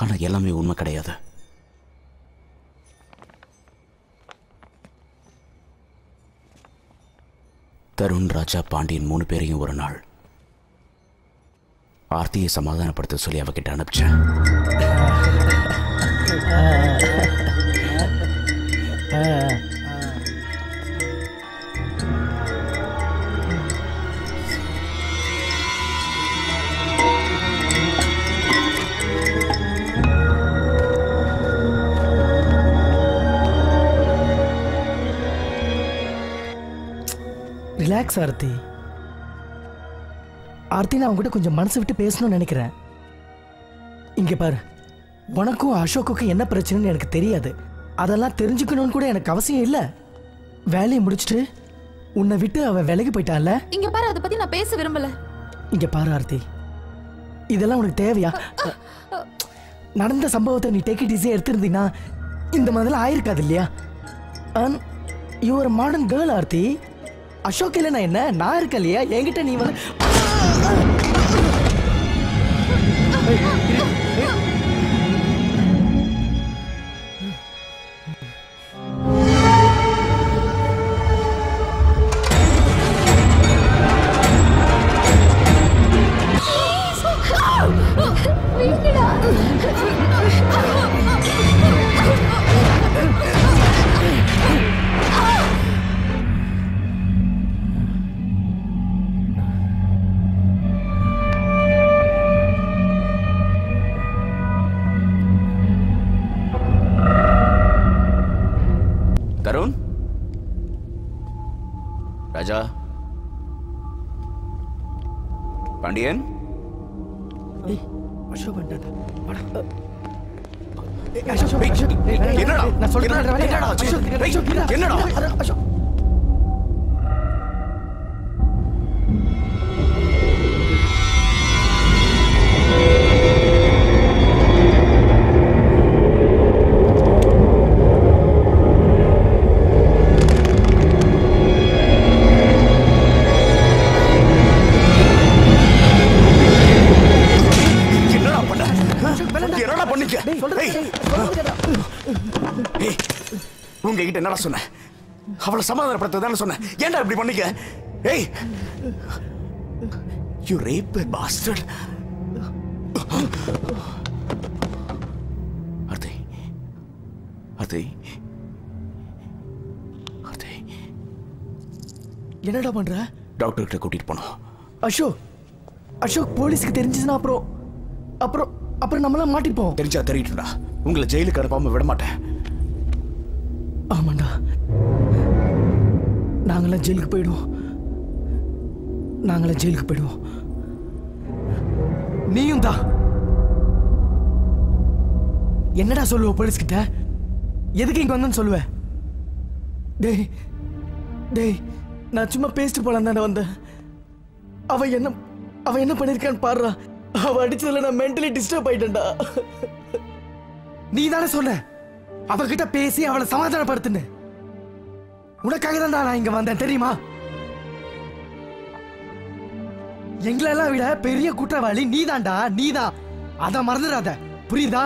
ஆனா எல்லாமே உண்மை கிடையாது. தருண், ராஜா, பாண்டியன் 3 பேரையும் ஒரு நாள் ஆர்த்தியை சமாதானப்படுத்த சொல்லி அவகிட்ட அனுப்பிச்சேன். ரிலாக்ஸ் ஆர்த்தி. ஆர்த்தி, நான் உங்ககிட்ட கொஞ்சம் மனசு விட்டு பேசணும்னு நினைக்கிறேன். இங்க பாரு, உனக்கும் அசோக்குக்கும் என்ன பிரச்சனைன்னு எனக்கு தெரியாது. அதெல்லாம் தெரிஞ்சுக்கணும்னு கூட எனக்கு அவசியம் இல்லை. வேலையை முடிச்சுட்டு உன்னை விட்டு அவன் விலகி போயிட்டான்ல. இங்க பாரு, அதை பத்தி நான் பேச விரும்பல. இங்க பாரு ஆர்த்தி, இதெல்லாம் உனக்கு தேவையா? நடந்த சம்பவத்தை நீ டேக் இட் ஈஸியா எடுத்திருந்தீங்கன்னா இந்த மாதிரிலாம் ஆயிருக்காது இல்லையா? You are modern girl Aarthi. Ashok இல்லைன்னா என்ன, நான் இருக்க இல்லையா? என்கிட்ட நீ வந்து தருண், ராஜா, பாண்டியன். அசோக் வந்துட்டான். என்னடா நான் சொல்றேன். என்னடா? அசோக் உங்ககிட்ட என்னடா சொன்ன? அவளை சமாதானப்படுத்த தானே சொன்ன. ஏன்டா இப்படி பண்ணிக்க? ஏய், you rape bastard. Aarthi, Aarthi, Aarthi, என்னடா பண்ற? டாக்டர் கிட்ட கூட்டிட்டு போனோம். அசோக், அசோக் போலீஸ்க்கு தெரிஞ்சுச்சுன்னா அப்புறம் நம்மளாம் மாட்டிப்போம். தெரிஞ்சா தெரியுதுடா, உங்களை ஜெயிலுக்கு அனுப்பாம விட மாட்டேன். ஆமாண்டா, நாங்களாம் ஜெயிலுக்கு போயிடுவோம். நீயும் தான். என்னடா சொல்லுவ போலீஸ் கிட்ட? எதுக்கு இங்க வந்தேன்னு சொல்லுவ? டேய், நான் சும்மா பேசிட்டு போலாம் தானே வந்தேன். அவ என்ன பண்ணிருக்கான்னு பாருடா. அவ அடிச்சதுல நான் மென்டலி டிஸ்டர்ப் ஆயிட்டேன்டா. நீ தானே சொன்ன அவகிட்ட பேசி அவளை சமாதானப்படுத்துன்னு. உனக்காக தான் நான் இங்க வந்தேன் தெரியுமா? எங்களெல்லாம் விட பெரிய குற்றவாளி நீதான்டா, நீதான். அத மறந்துடாத, புரியுதா?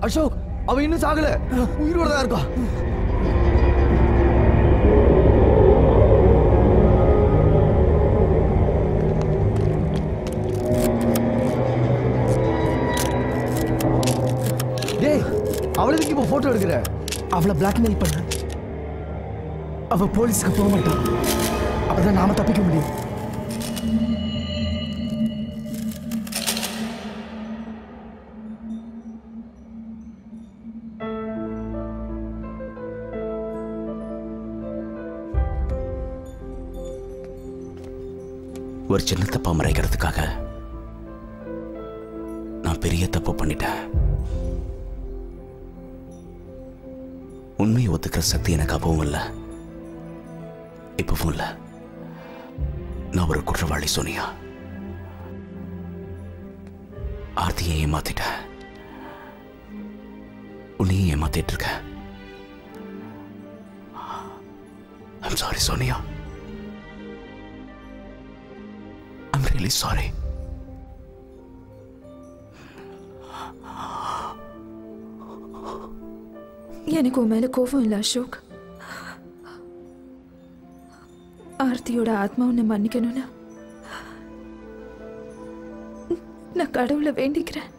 அசோக், அவ இன்னும் சாகல, உயிரோட தான் இருக்கா. அவளுக்கு இப்ப போட்டோ எடுக்கிற? அவளை பிளாக்மெயில் பண்ண. அவ போலீஸ்க்கு போக மாட்டான். அப்பதான் நாம தப்பிக்க முடியும். ஒரு சின்ன தப்பா மறைக்கிறதுக்காக நான் பெரிய தப்பு பண்ணிட்டேன். உண்மையை ஒத்துக்கிற சக்தி எனக்கு அப்பவும் இல்லை, இப்பவும் இல்லை. நான் ஒரு குற்றவாளி சோனியா. ஆர்த்தியை ஏமாத்திட்டேன், உன்னையும் ஏமாத்திட்டு இருக்க. I'm sorry, Sonia. I'm really sorry. எனக்கு உன் மேல கோபம் இல்லை அசோக். ஆர்த்தியோட ஆத்மா உன்னை மன்னிக்கணும்னா நான் கடவுளை வேண்டிக்கிறேன்.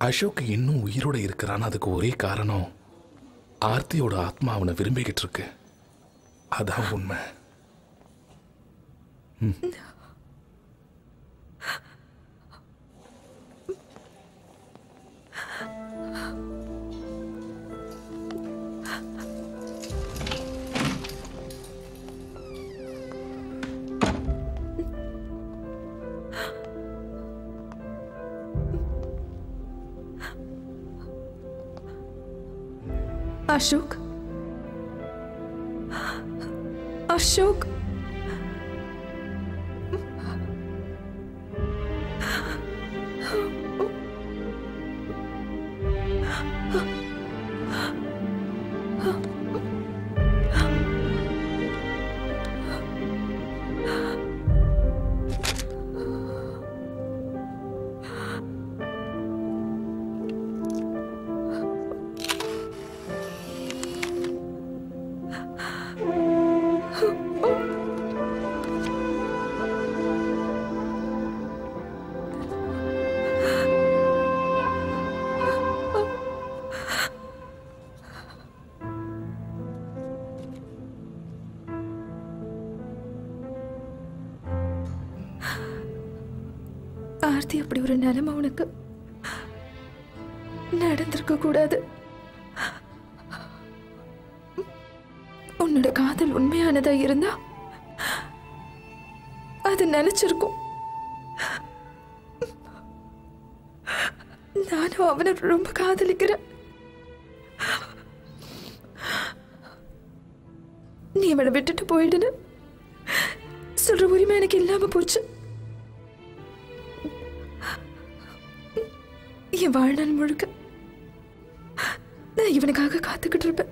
அசோக் இன்னும் உயிரோட இருக்கிறான்னு அதுக்கு ஒரே காரணம் ஆர்த்தியோட ஆத்மா அவனை விரும்பிக்கிட்டு இருக்கு. அதான் உண்மை. அசோக், அசோக், ஆர்த்தி அப்படி ஒரு நிலைமை உனக்கு நடந்திருக்க கூடாது. உன்னோட காதல் உண்மையானதா இருந்தா அது நினைச்சிருக்கும். நானும் அவனை ரொம்ப காதலிக்கிறேன். நீ அவனை விட்டுட்டு போயிடுன்னு சொல்ற உரிமை எனக்கு இல்லாம போச்சு. என் வாழ்நாள் முழுக்க நான் இவனுக்காக காத்துக்கிட்டு இருப்பேன்.